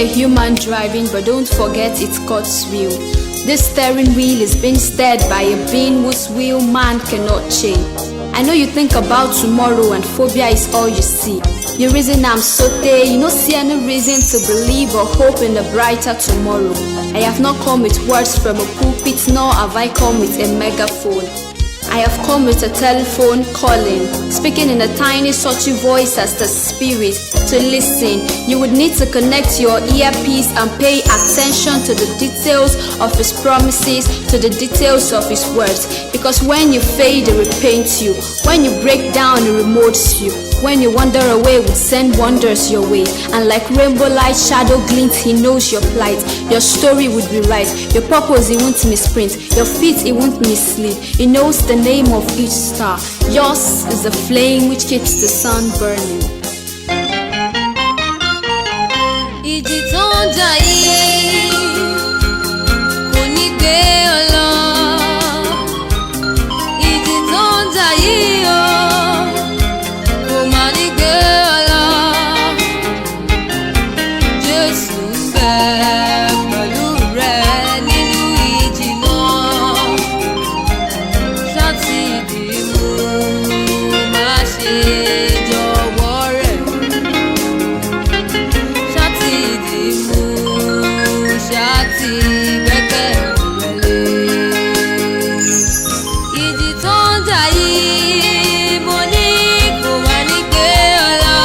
a human driving, but don't forget it's God's will. This steering wheel is being steered by a being whose will man cannot change. I know you think about tomorrow and phobia is all you see. You reason I'm sote, you don't see any reason to believe or hope in a brighter tomorrow. I have not come with words from a pulpit, nor have I come with a megaphone. I have come with a telephone calling, speaking in a tiny subtle voice as the spirit. To listen, you would need to connect your earpiece and pay attention to the details of his promises, to the details of his words. Because when you fade, it repaints you. When you break down, it remolds you. When you wander away, it will send wonders your way. And like rainbow light, shadow glints, he knows your plight. Your story would be right. Your purpose, he won't misprint. Your feet, he won't mislead. He knows the name of each star. Yours is the flame which keeps the sun burning. Ìjì tó ń jà yìí kò ní gbé ọ lọ. Ìjì tó ń jà yìí o kò má ní gbé ọ lọ. Jésù ń bẹ pẹ̀lú rẹ nínú ìjì náà. Ṣáàtì ìdìmú má ṣe jọ̀wọ́ rẹ̀. Ṣáàtì ìdìmú ṣáàtì gbẹ́kẹ̀lé. Ìjì tó ń jà yìí mo ní kò má ní gbé ọ lọ.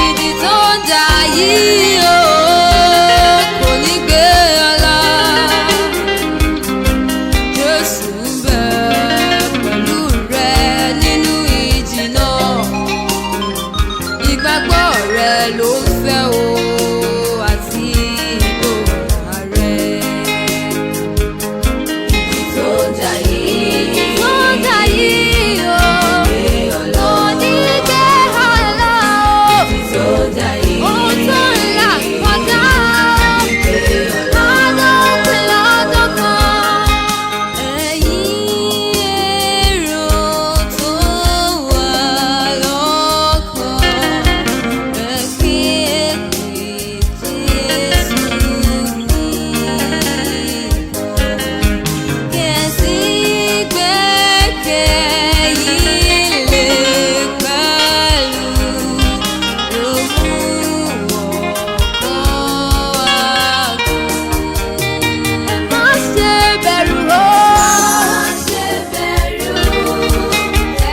Ìjì tó ń jà yìí o kò ní gbé ọ lọ. Jésù ń bẹ pẹ̀lú rẹ nínú ìjì náà. Ìgbàgbọ́ rẹ ló ń fẹ́ o àti ìgbòho rẹ. Ìjì tó ń jà yìí o kò ní gbé ọ lọ. Ìjì tó ń jà yìí ohun tó ń là kọjá lọ́dún kan. Ẹ̀yin èrò tó wà lọ́kàn, ẹ fi èpè Jésù nìkan. Kẹ̀sì gbẹ́kẹ̀yìn lé pẹ̀lú òun ọkọ̀ àgùn. Ẹ má ṣe bẹ̀rù o.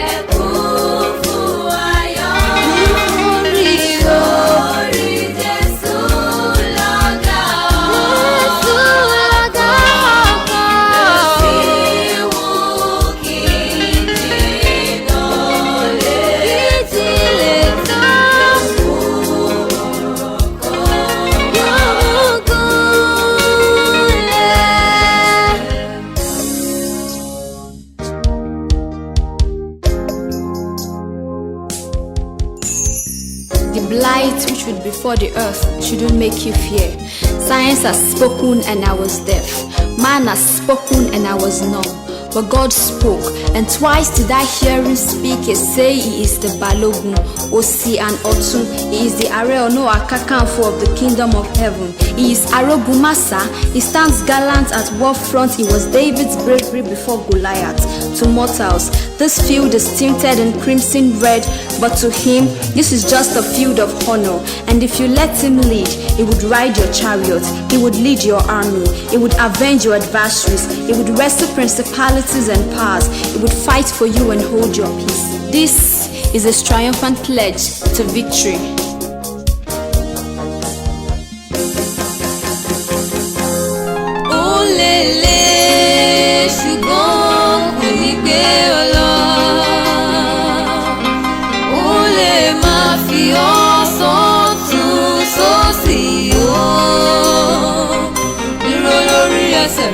Ẹ kún fún ayọ̀. Nítorí Jésù lọ̀gá ọ̀gá. Bí wù kí jìnnà lè tilẹ̀ tán fún ọkọ̀ The blight which would before the earth shouldn't make you fear. Science has spoken and I was deaf. Man has spoken and I was numb. But God spoke, and twice did I hear him speak. He say he is the Balogun, Osi and Otun. He is the Are no Akakanfo of the kingdom of heaven. He is Arobumasa. He stands gallant at war front. He was David's bravery before Goliath. To mortals, this field is tinted in crimson red, but to him, this is just a field of honor. And if you let him lead, he would ride your chariot. He would lead your army. He would avenge your adversaries. He would wrestle principalities and powers. He would fight for you and hold your peace. This is his triumphant pledge to victory. Ó lè lè ṣùgbọ́n kò ní gbé ọ lọ. Ó lè máa fi ọ́ sọ́tún sósì o. Dúró lórí ẹsẹ̀